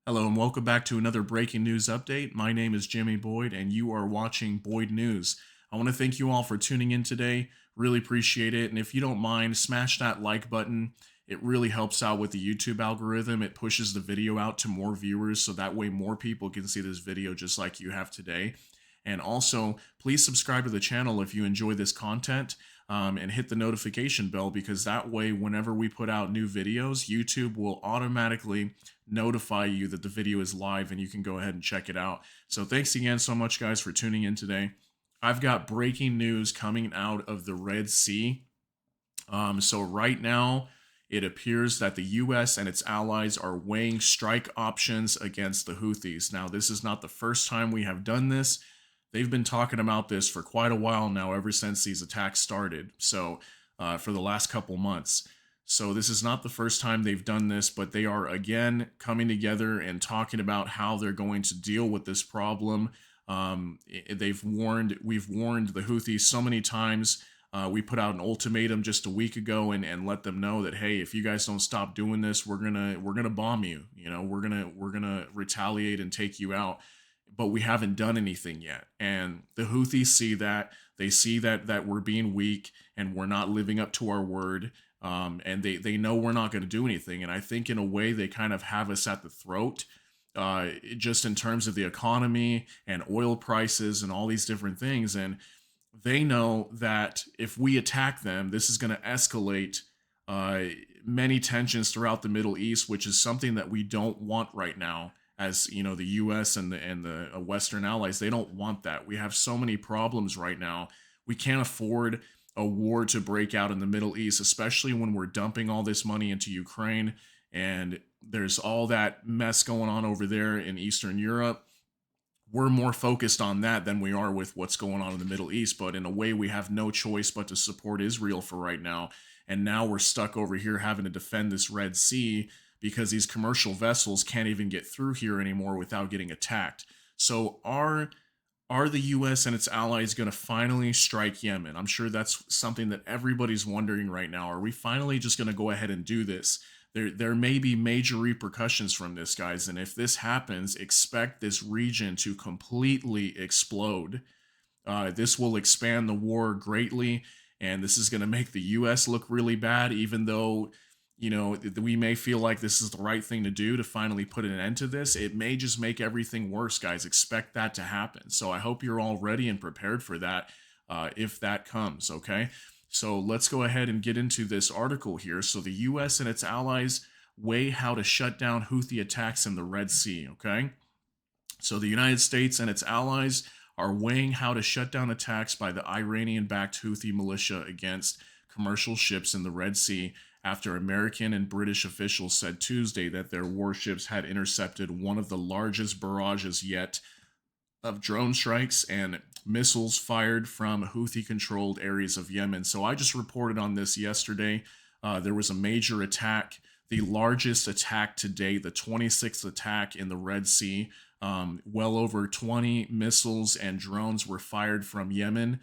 Hello and welcome back to another breaking news update. My name is Jimmy Boyd and you are watching Boyd News. I want to thank you all for tuning in today. Really appreciate it. And if you don't mind, smash that like button. It really helps out with the YouTube algorithm. It pushes the video out to more viewers so that way more people can see this video just like you have today. And also, please subscribe to the channel if you enjoy this content, and hit the notification bell because that way, whenever we put out new videos, YouTube will automatically notify you that the video is live and you can go ahead and check it out. So thanks again so much, guys, for tuning in today. I've got breaking news coming out of the Red Sea. So right now, it appears that the U.S. and its allies are weighing strike options against the Houthis. Now, this is not the first time we have done this. They've been talking about this for quite a while now, ever since these attacks started. So, for the last couple months. So this is not the first time they've done this, but they are again coming together and talking about how they're going to deal with this problem. We've warned the Houthis so many times. We put out an ultimatum just a week ago and let them know that, hey, if you guys don't stop doing this, we're gonna bomb you. You know, we're gonna retaliate and take you out. But we haven't done anything yet. And the Houthis see that. They see that we're being weak and we're not living up to our word. And they know we're not going to do anything. And I think in a way they kind of have us at the throat, just in terms of the economy and oil prices and all these different things. And they know that if we attack them, this is going to escalate many tensions throughout the Middle East, which is something that we don't want right now. As you know, the U.S. and the Western allies, they don't want that. We have so many problems right now. We can't afford a war to break out in the Middle East, especially when we're dumping all this money into Ukraine and there's all that mess going on over there in Eastern Europe. We're more focused on that than we are with what's going on in the Middle East. But in a way, we have no choice but to support Israel for right now. And now we're stuck over here having to defend this Red Sea because these commercial vessels can't even get through here anymore without getting attacked. So are the U.S. and its allies going to finally strike Yemen? I'm sure that's something that everybody's wondering right now. Are we finally just going to go ahead and do this? There may be major repercussions from this, guys. And if this happens, expect this region to completely explode. This will expand the war greatly. And this is going to make the U.S. look really bad, even though, you know, we may feel like this is the right thing to do to finally put an end to this. It may just make everything worse, guys. Expect that to happen. So I hope you're all ready and prepared for that if that comes, okay? So let's go ahead and get into this article here. So the U.S. and its allies weigh how to shut down Houthi attacks in the Red Sea, okay? So the United States and its allies are weighing how to shut down attacks by the Iranian-backed Houthi militia against commercial ships in the Red Sea after American and British officials said Tuesday that their warships had intercepted one of the largest barrages yet of drone strikes and missiles fired from Houthi-controlled areas of Yemen. So I just reported on this yesterday. There was a major attack, the largest attack to date, the 26th attack in the Red Sea. Well over 20 missiles and drones were fired from Yemen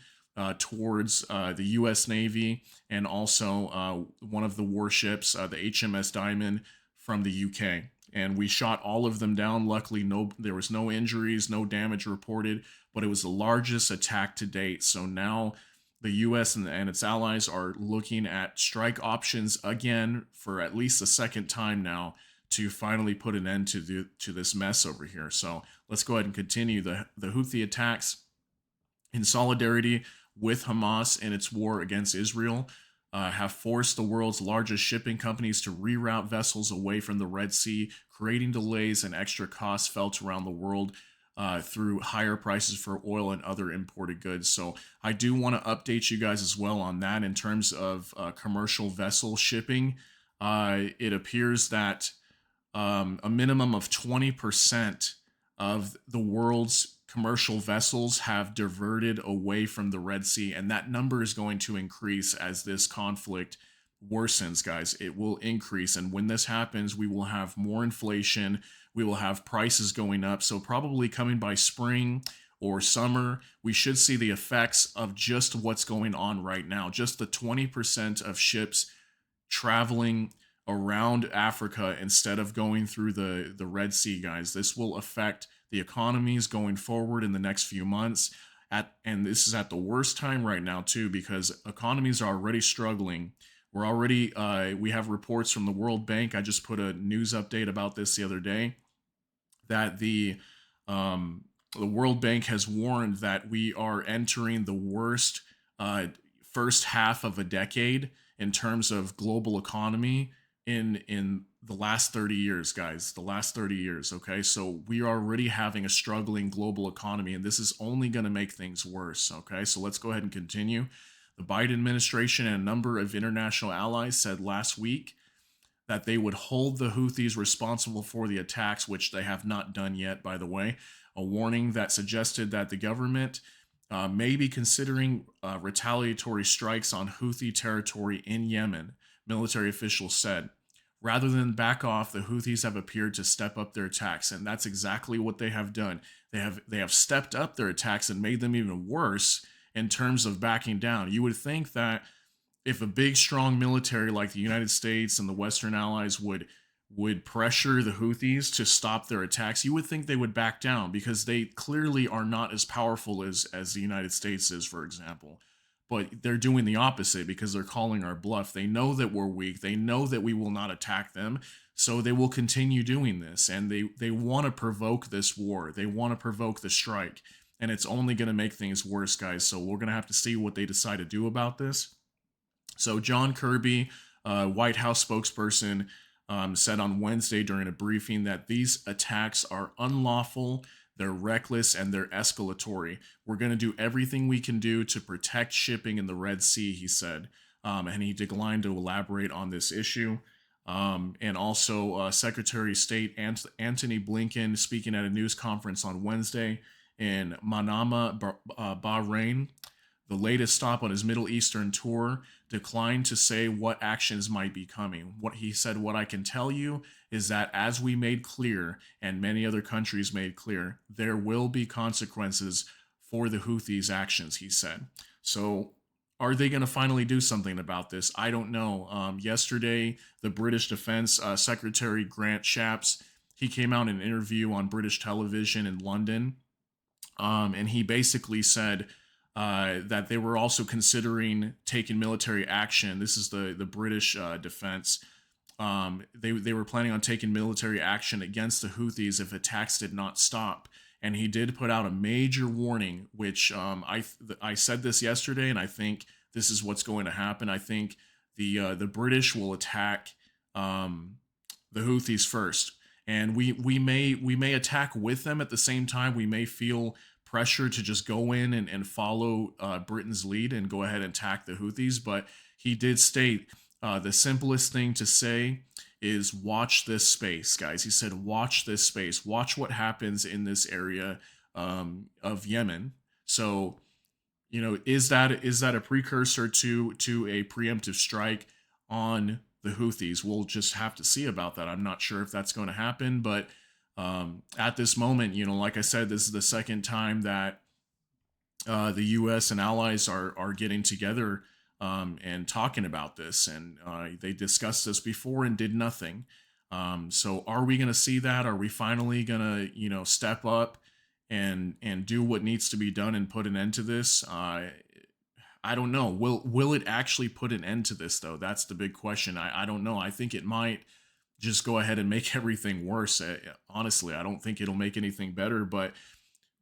towards the U.S. Navy and also one of the warships, the HMS Diamond from the UK. And we shot all of them down. Luckily, there was no injuries, no damage reported, but it was the largest attack to date. So now the U.S. and its allies are looking at strike options again for at least the second time now to finally put an end to this mess over here. So let's go ahead and continue. The Houthi attacks in solidarity with Hamas in its war against Israel have forced the world's largest shipping companies to reroute vessels away from the Red Sea, creating delays and extra costs felt around the world through higher prices for oil and other imported goods. So I do want to update you guys as well on that in terms of commercial vessel shipping. It appears that a minimum of 20% of the world's commercial vessels have diverted away from the Red Sea, and that number is going to increase as this conflict worsens, guys. It will increase, and when this happens, we will have more inflation, we will have prices going up, so probably coming by spring or summer, we should see the effects of just what's going on right now. Just the 20% of ships traveling around Africa instead of going through the Red Sea, guys. This will affect the economies going forward in the next few months. And this is at the worst time right now too, because economies are already struggling. We have reports from the World Bank. I just put a news update about this the other day that um, the World Bank has warned that we are entering the worst uh, first half of a decade in terms of global economy in the last 30 years, guys. The last 30 years, okay? So we are already having a struggling global economy, and this is only going to make things worse, okay? So let's go ahead and continue. The Biden administration and a number of international allies said last week that they would hold the Houthis responsible for the attacks, which they have not done yet, by the way. A warning that suggested that the government may be considering retaliatory strikes on Houthi territory in Yemen, military officials said. Rather than back off, the Houthis have appeared to step up their attacks, and that's exactly what they have done. They have stepped up their attacks and made them even worse in terms of backing down. You would think that if a big strong military like the United States and the Western allies would pressure the Houthis to stop their attacks, you would think they would back down because they clearly are not as powerful as the United States is, for example. But they're doing the opposite because they're calling our bluff. They know that we're weak. They know that we will not attack them. So they will continue doing this. And they want to provoke this war. They want to provoke the strike. And it's only going to make things worse, guys. So we're going to have to see what they decide to do about this. So John Kirby, White House spokesperson, said on Wednesday during a briefing that these attacks are unlawful, they're reckless, and they're escalatory. We're going to do everything we can do to protect shipping in the Red Sea, he said. And he declined to elaborate on this issue. And also, Secretary of State Antony Blinken, speaking at a news conference on Wednesday in Manama, Bahrain, the latest stop on his Middle Eastern tour, declined to say what actions might be coming. What he said, what I can tell you is that as we made clear, and many other countries made clear, there will be consequences for the Houthis' actions, he said. So are they going to finally do something about this? I don't know. Yesterday, the British Defense Secretary Grant Shapps, he came out in an interview on British television in London, and he basically said that they were also considering taking military action. This is the British defense. They were planning on taking military action against the Houthis if attacks did not stop. And he did put out a major warning, which I said this yesterday, and I think this is what's going to happen. I think the British will attack the Houthis first, and we may attack with them at the same time. We may feel pressure to just go in and follow Britain's lead and go ahead and attack the Houthis. But he did state the simplest thing to say is watch this space, guys. He said, watch this space. Watch what happens in this area of Yemen. So, is that a precursor to a preemptive strike on the Houthis? We'll just have to see about that. I'm not sure if that's going to happen, but at this moment, like I said, this is the second time that the U.S. and allies are getting together and talking about this, and they discussed this before and did nothing. So, are we going to see that? Are we finally going to, step up and do what needs to be done and put an end to this? I don't know. Will it actually put an end to this though? That's the big question. I don't know. I think it might just go ahead and make everything worse. Honestly, I don't think it'll make anything better, but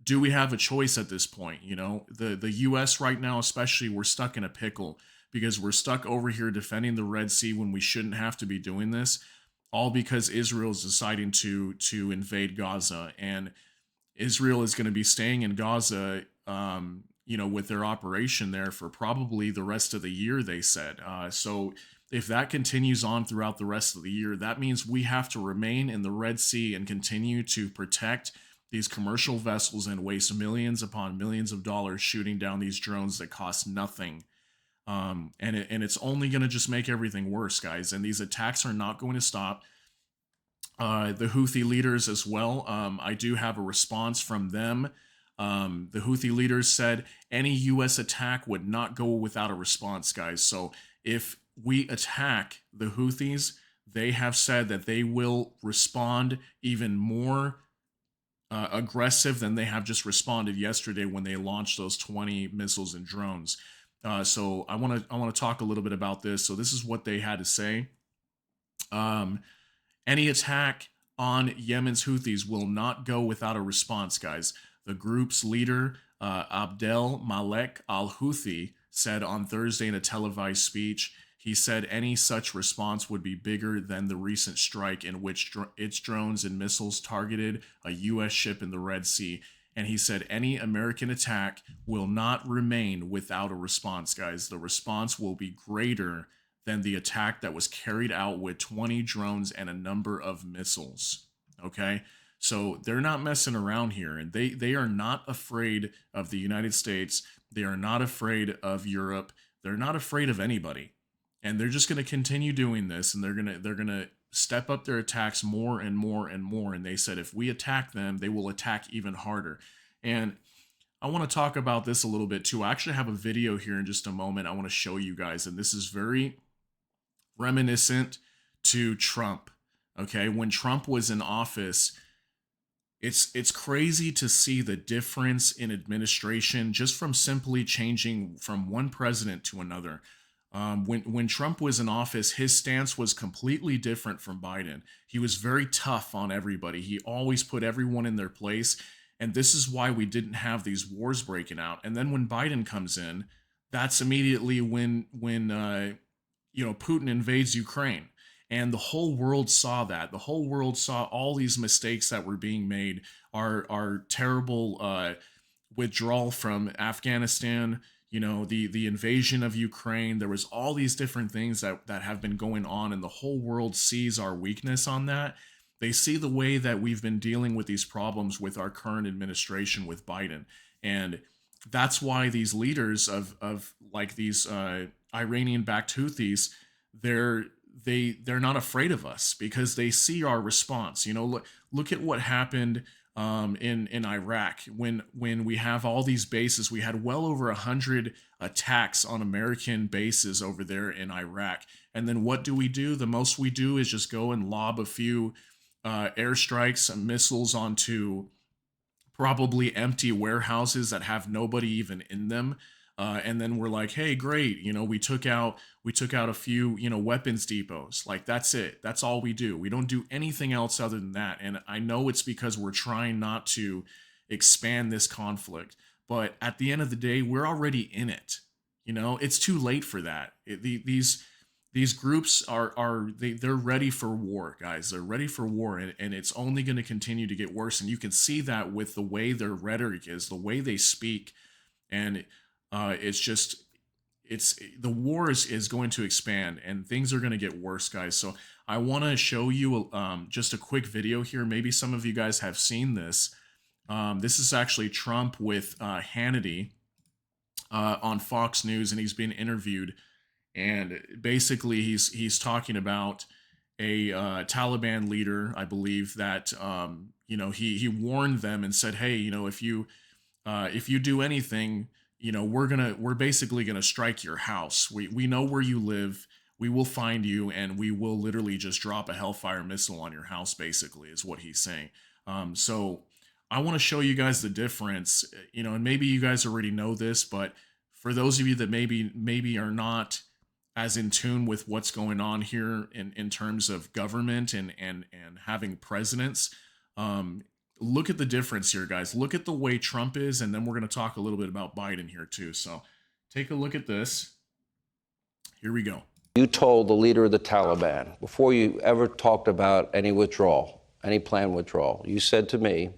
do we have a choice at this point? The US right now, especially, we're stuck in a pickle because we're stuck over here defending the Red Sea when we shouldn't have to be doing this, all because Israel is deciding to invade Gaza, and Israel is going to be staying in Gaza, with their operation there for probably the rest of the year, they said. So if that continues on throughout the rest of the year, that means we have to remain in the Red Sea and continue to protect these commercial vessels and waste millions upon millions of dollars shooting down these drones that cost nothing. And it's only going to just make everything worse, guys. And these attacks are not going to stop. The Houthi leaders as well. I do have a response from them. The Houthi leaders said any U.S. attack would not go without a response, guys. So if we attack the Houthis, they have said that they will respond even more aggressive than they have just responded yesterday when they launched those 20 missiles and drones. So I want to talk a little bit about this. So this is what they had to say. Um, any attack on Yemen's Houthis will not go without a response, guys. The group's leader, Abdel Malek al-Houthi, said on Thursday in a televised speech, he said any such response would be bigger than the recent strike in which its drones and missiles targeted a U.S. ship in the Red Sea. And he said any American attack will not remain without a response, guys. The response will be greater than the attack that was carried out with 20 drones and a number of missiles. Okay? So they're not messing around here, and they are not afraid of the United States. They are not afraid of Europe. They're not afraid of anybody. And they're just going to continue doing this, and they're going to step up their attacks more and more and more. And they said if we attack them, they will attack even harder. And I want to talk about this a little bit too. I actually have a video here in just a moment I want to show you guys, and this is very reminiscent to Trump. Okay, when Trump was in office, it's crazy to see the difference in administration just from simply changing from one president to another. When Trump was in office, his stance was completely different from Biden. He was very tough on everybody. He always put everyone in their place, and this is why we didn't have these wars breaking out. And then when Biden comes in, that's immediately when Putin invades Ukraine. And the whole world saw that. The whole world saw all these mistakes that were being made, our terrible withdrawal from Afghanistan, the invasion of Ukraine. There was all these different things that have been going on, and the whole world sees our weakness on that. They see the way that we've been dealing with these problems with our current administration with Biden. And that's why these leaders of like these Iranian-backed Houthis, they're not afraid of us because they see our response. Look at what happened in Iraq when we have all these bases. We had well over 100 attacks on American bases over there in Iraq. And then what do? The most we do is just go and lob a few airstrikes and missiles onto probably empty warehouses that have nobody even in them. And then we're like, hey, great, we took out a few, weapons depots. Like, that's it. That's all we do. We don't do anything else other than that. And I know it's because we're trying not to expand this conflict. But at the end of the day, we're already in it. It's too late for that. These groups they're ready for war, guys. They're ready for war, and it's only going to continue to get worse. And you can see that with the way their rhetoric is, the way they speak, and the war is going to expand, and things are going to get worse, guys. So I want to show you just a quick video here. Maybe some of you guys have seen this. This is actually Trump with Hannity on Fox News, and he's being interviewed. And basically, he's talking about a Taliban leader, I believe, that he warned them and said, hey, if you do anything, we're basically gonna strike your house. We know where you live. We will find you, and we will literally just drop a Hellfire missile on your house. Basically, is what he's saying. So I want to show you guys the difference. And maybe you guys already know this, but for those of you that maybe are not as in tune with what's going on here in terms of government and having presidents, look at the difference here, guys. Look at the way Trump is, and then we're going to talk a little bit about Biden here too. So take a look at this. Here we go. You told the leader of the Taliban, before you ever talked about any withdrawal, any planned withdrawal, you said to me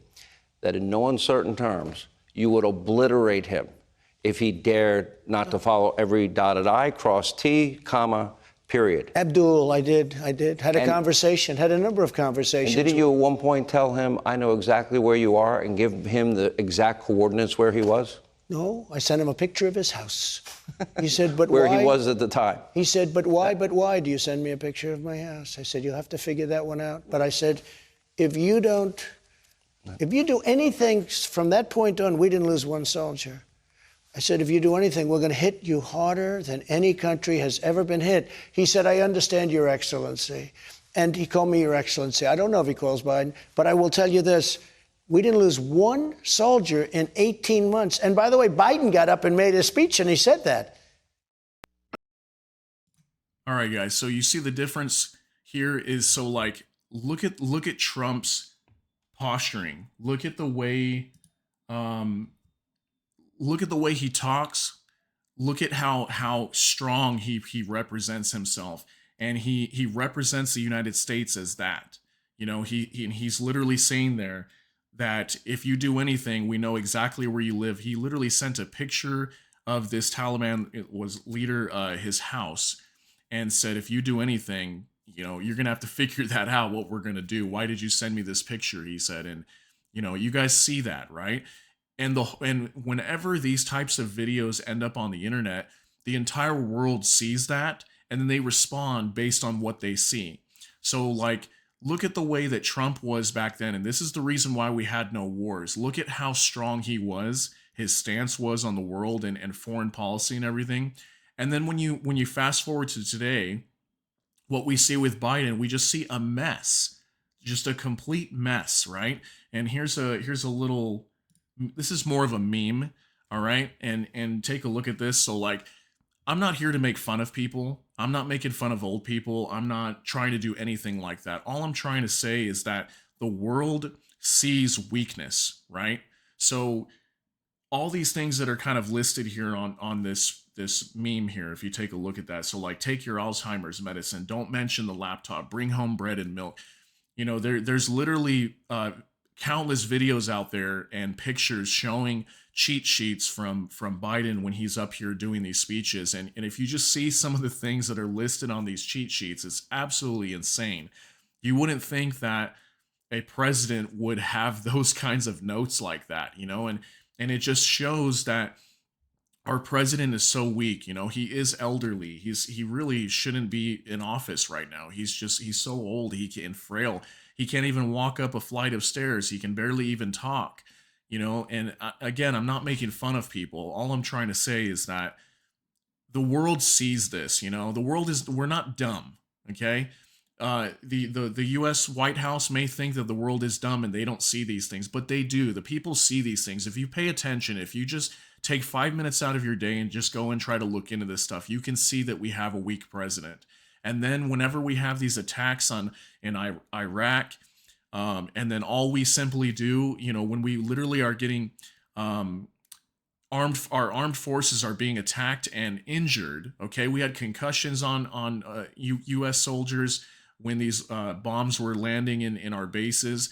that in no uncertain terms, you would obliterate him if he dared not to follow every dotted I, cross T, comma, period. Abdul, I did. Had a number of conversations. And didn't you at one point tell him, I know exactly where you are, and give him the exact coordinates where he was? No, I sent him a picture of his house. He said, but where why? He was at the time. He said, but why do you send me a picture of my house? I said, you'll have to figure that one out. But I said, if you do anything from that point on, we didn't lose one soldier. I said, if you do anything, we're going to hit you harder than any country has ever been hit. He said, I understand, Your Excellency. And he called me Your Excellency. I don't know if he calls Biden, but I will tell you this. We didn't lose one soldier in 18 months. And by the way, Biden got up and made a speech and he said that. All right, guys. So you see the difference here is, so like look at Trump's posturing. Look at the way he talks. Look at how strong he represents himself, and he represents the United States as that. You know, he's literally saying there that if you do anything, we know exactly where you live. He literally sent a picture of this Taliban, it was leader, his house, and said, if you do anything, you know, you're gonna have to figure that out, what we're gonna do. Why did you send me this picture? He said. And you know, you guys see that, right? And whenever these types of videos end up on the internet, the entire world sees that, and then they respond based on what they see. So like, look at the way that Trump was back then, and this is the reason why we had no wars. Look at how strong he was, his stance was on the world and foreign policy and everything. And then when you fast forward to today, what we see with Biden, we just see a mess, just a complete mess, right? And here's a little, this is more of a meme, all right? And take a look at this. So like, I'm not here to make fun of people. I'm not making fun of old people. I'm not trying to do anything like that. All I'm trying to say is that the world sees weakness, right? So all these things that are kind of listed here on this meme here, if you take a look at that. So like, take your Alzheimer's medicine, don't mention the laptop, bring home bread and milk. You know, there's literally countless videos out there and pictures showing cheat sheets from Biden when he's up here doing these speeches. And if you just see some of the things that are listed on these cheat sheets, it's absolutely insane. You wouldn't think that a president would have those kinds of notes like that, you know, and it just shows that our president is so weak. You know, he is elderly. He really shouldn't be in office right now. He's so old, and frail. He can't even walk up a flight of stairs. He can barely even talk, you know. And again, I'm not making fun of people. All I'm trying to say is that the world sees this, you know. We're not dumb, okay? The US White House may think that the world is dumb and they don't see these things, but they do. The people see these things. If you pay attention, if you just take 5 minutes out of your day and just go and try to look into this stuff, you can see that we have a weak president. And then whenever we have these attacks in Iraq, and then all we simply do, you know, when we literally are getting our armed forces are being attacked and injured. Okay, we had concussions on U.S. soldiers when these bombs were landing in our bases,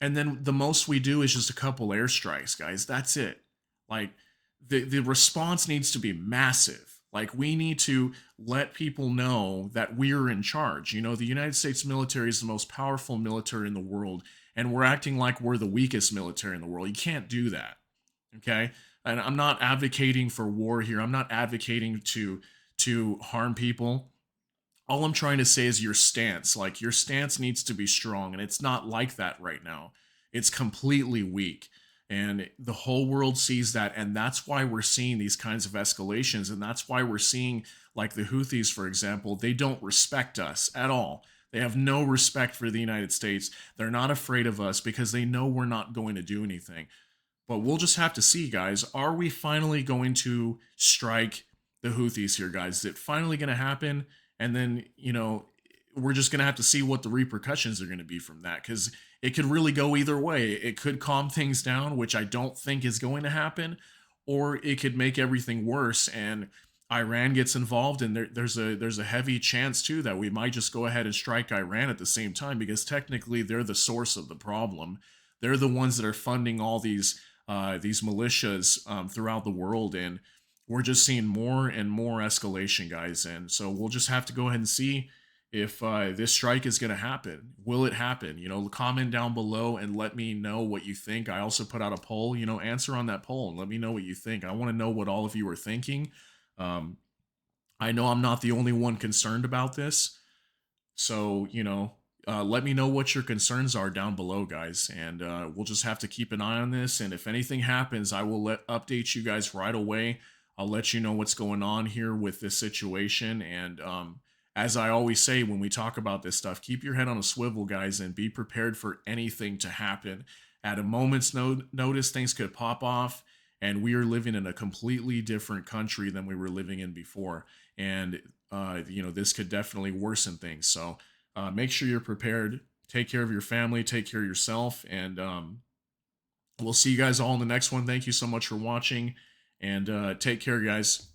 and then the most we do is just a couple airstrikes, guys. That's it. Like, the response needs to be massive. Like, we need to let people know that we're in charge. You know, the United States military is the most powerful military in the world, and we're acting like we're the weakest military in the world. You can't do that, okay? And I'm not advocating for war here. I'm not advocating to harm people. All I'm trying to say is your stance. Like, your stance needs to be strong, and it's not like that right now. It's completely weak. And the whole world sees that, and that's why we're seeing these kinds of escalations, and that's why we're seeing, like the Houthis, for example, they don't respect us at all. They have no respect for the United States. They're not afraid of us because they know we're not going to do anything. But we'll just have to see, guys. Are we finally going to strike the Houthis here, guys? Is it finally going to happen? And then, you know, we're just going to have to see what the repercussions are going to be from that, because it could really go either way. It could calm things down, which I don't think is going to happen, or it could make everything worse and Iran gets involved, and there's a heavy chance too that we might just go ahead and strike Iran at the same time, because technically they're the source of the problem. They're the ones that are funding all these militias throughout the world, and we're just seeing more and more escalation, guys. And so we'll just have to go ahead and see if this strike is going to happen. Will it happen? You know, comment down below and let me know what you think. I also put out a poll, you know, answer on that poll and let me know what you think. I want to know what all of you are thinking. I know I'm not the only one concerned about this. So, you know, let me know what your concerns are down below, guys. And we'll just have to keep an eye on this. And if anything happens, I will update you guys right away. I'll let you know what's going on here with this situation. And as I always say when we talk about this stuff, keep your head on a swivel, guys, and be prepared for anything to happen. At a moment's notice, things could pop off, and we are living in a completely different country than we were living in before. And, this could definitely worsen things. So make sure you're prepared. Take care of your family, take care of yourself, and we'll see you guys all in the next one. Thank you so much for watching, and take care, guys.